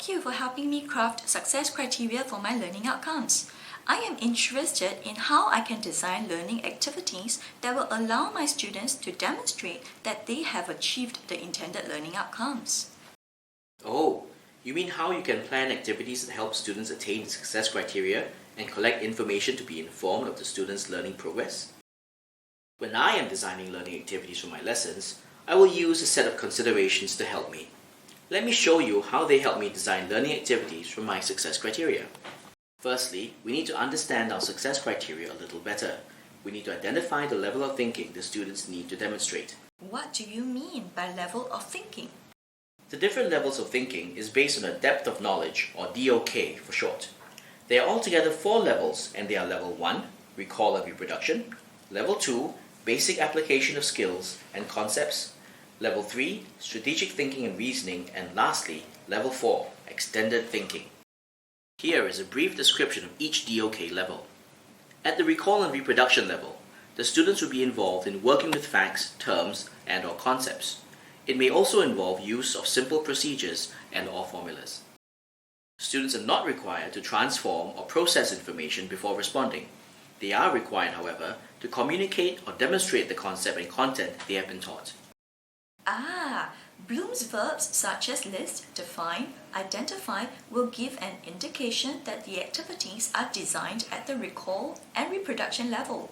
Thank you for helping me craft success criteria for my learning outcomes. I am interested in how I can design learning activities that will allow my students to demonstrate that they have achieved the intended learning outcomes. Oh, you mean how you can plan activities that help students attain the success criteria and collect information to be informed of the students' learning progress? When I am designing learning activities for my lessons, I will use a set of considerations to help me. Let me show you how they help me design learning activities for my success criteria. Firstly, we need to understand our success criteria a little better. We need to identify the level of thinking the students need to demonstrate. What do you mean by level of thinking? The different levels of thinking is based on a depth of knowledge, or DOK for short. There are altogether 4 levels, and they are Level 1, Recall and Reproduction, Level 2, Basic Application of Skills and Concepts, Level 3, Strategic Thinking and Reasoning, and lastly, Level 4, Extended Thinking. Here is a brief description of each DOK level. At the Recall and Reproduction level, the students will be involved in working with facts, terms, and/or concepts. It may also involve use of simple procedures and/or formulas. Students are not required to transform or process information before responding. They are required, however, to communicate or demonstrate the concept and content they have been taught. Bloom's verbs such as list, define, identify will give an indication that the activities are designed at the recall and reproduction level.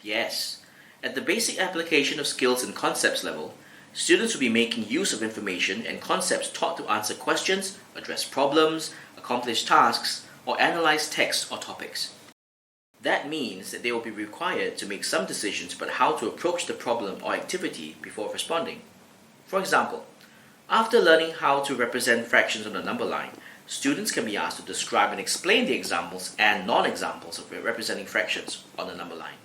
Yes, at the basic application of skills and concepts level, students will be making use of information and concepts taught to answer questions, address problems, accomplish tasks, or analyze text or topics. That means that they will be required to make some decisions about how to approach the problem or activity before responding. For example, after learning how to represent fractions on a number line, students can be asked to describe and explain the examples and non-examples of representing fractions on a number line.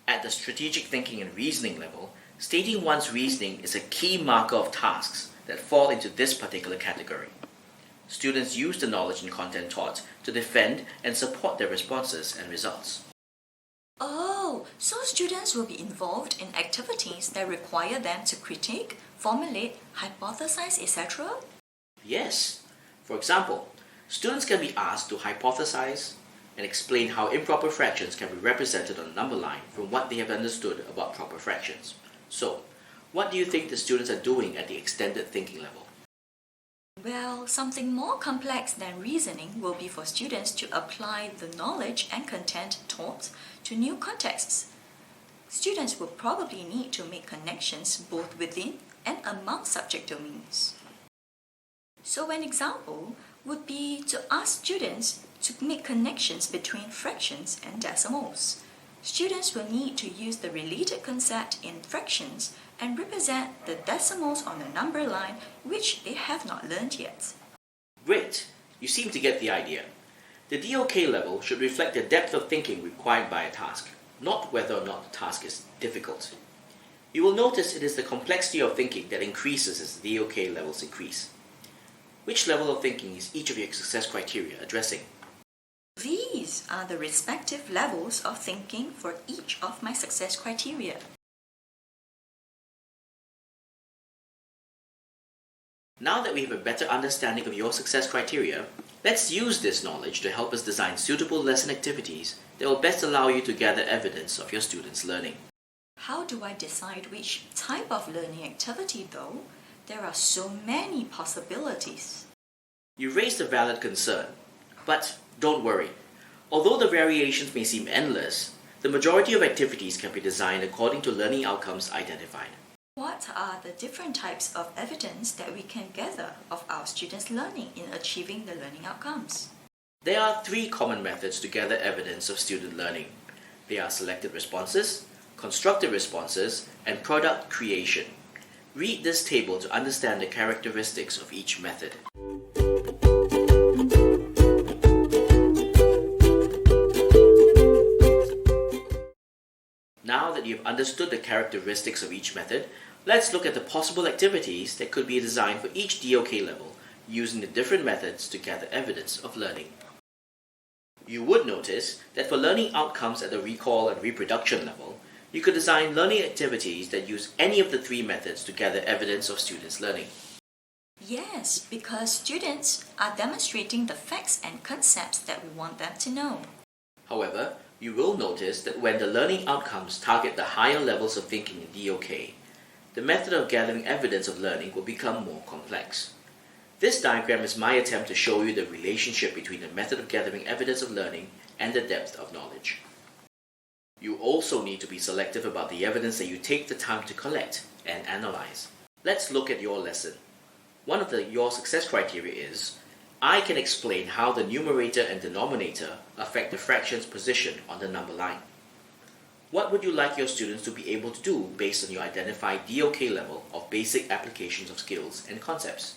At the strategic thinking and reasoning level, stating one's reasoning is a key marker of tasks that fall into this particular category. Students use the knowledge and content taught to defend and support their responses and results. So students will be involved in activities that require them to critique, formulate, hypothesize, etc.? Yes. For example, students can be asked to hypothesize and explain how improper fractions can be represented on a number line from what they have understood about proper fractions. So, what do you think the students are doing at the extended thinking level? Well, something more complex than reasoning will be for students to apply the knowledge and content taught to new contexts. Students will probably need to make connections both within and among subject domains. So an example would be to ask students to make connections between fractions and decimals. Students will need to use the related concept in fractions and represent the decimals on the number line which they have not learned yet. Great! You seem to get the idea. The DOK level should reflect the depth of thinking required by a task, not whether or not the task is difficult. You will notice it is the complexity of thinking that increases as the DOK levels increase. Which level of thinking is each of your success criteria addressing? These are the respective levels of thinking for each of my success criteria. Now that we have a better understanding of your success criteria, let's use this knowledge to help us design suitable lesson activities that will best allow you to gather evidence of your students' learning. How do I decide which type of learning activity though? There are so many possibilities. You raised a valid concern, but don't worry. Although the variations may seem endless, the majority of activities can be designed according to learning outcomes identified. What are the different types of evidence that we can gather of our students' learning in achieving the learning outcomes? There are 3 common methods to gather evidence of student learning. They are selected responses, constructed responses, and product creation. Read this table to understand the characteristics of each method. Now that you've understood the characteristics of each method, let's look at the possible activities that could be designed for each DOK level using the different methods to gather evidence of learning. You would notice that for learning outcomes at the recall and reproduction level, you could design learning activities that use any of the 3 methods to gather evidence of students' learning. Yes, because students are demonstrating the facts and concepts that we want them to know. However, you will notice that when the learning outcomes target the higher levels of thinking in DOK, the method of gathering evidence of learning will become more complex. This diagram is my attempt to show you the relationship between the method of gathering evidence of learning and the depth of knowledge. You also need to be selective about the evidence that you take the time to collect and analyze. Let's look at your lesson. One of your success criteria is, I can explain how the numerator and denominator affect the fraction's position on the number line. What would you like your students to be able to do based on your identified DOK level of basic applications of skills and concepts?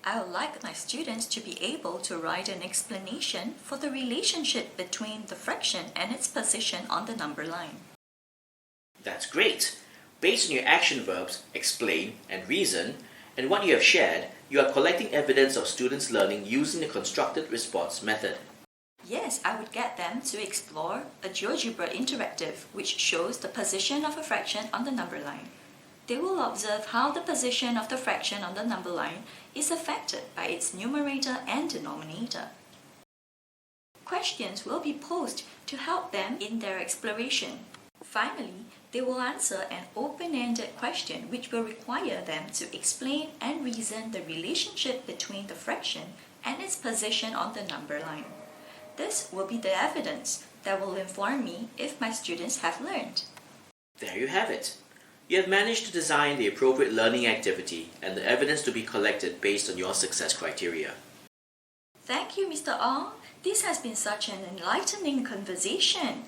I would like my students to be able to write an explanation for the relationship between the fraction and its position on the number line. That's great! Based on your action verbs, explain and reason, and what you have shared, you are collecting evidence of students' learning using the constructed response method. Yes, I would get them to explore a GeoGebra interactive which shows the position of a fraction on the number line. They will observe how the position of the fraction on the number line is affected by its numerator and denominator. Questions will be posed to help them in their exploration. Finally, they will answer an open-ended question which will require them to explain and reason the relationship between the fraction and its position on the number line. This will be the evidence that will inform me if my students have learned. There you have it. You have managed to design the appropriate learning activity and the evidence to be collected based on your success criteria. Thank you, Mr. Ong. This has been such an enlightening conversation.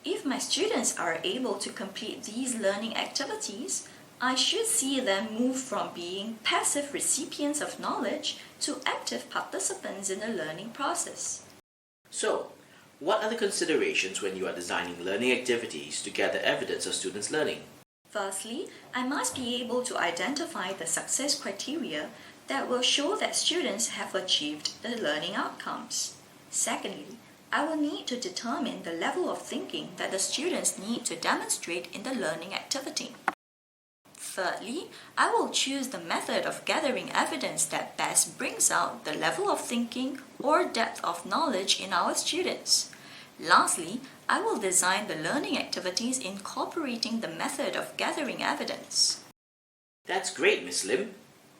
If my students are able to complete these learning activities, I should see them move from being passive recipients of knowledge to active participants in the learning process. So, what are the considerations when you are designing learning activities to gather evidence of students' learning? Firstly, I must be able to identify the success criteria that will show that students have achieved the learning outcomes. Secondly, I will need to determine the level of thinking that the students need to demonstrate in the learning activity. Thirdly, I will choose the method of gathering evidence that best brings out the level of thinking or depth of knowledge in our students. Lastly, I will design the learning activities incorporating the method of gathering evidence. That's great, Miss Lim.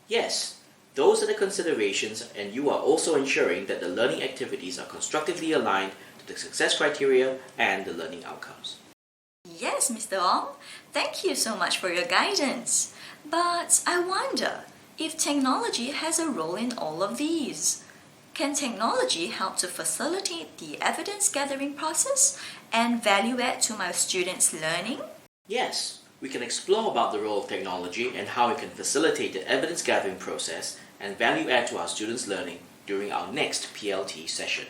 Yes, those are the considerations, and you are also ensuring that the learning activities are constructively aligned to the success criteria and the learning outcomes. Yes, Mr. Ong. Thank you so much for your guidance. But I wonder if technology has a role in all of these. Can technology help to facilitate the evidence gathering process and value add to my students' learning? Yes, we can explore about the role of technology and how it can facilitate the evidence gathering process and value add to our students' learning during our next PLT session.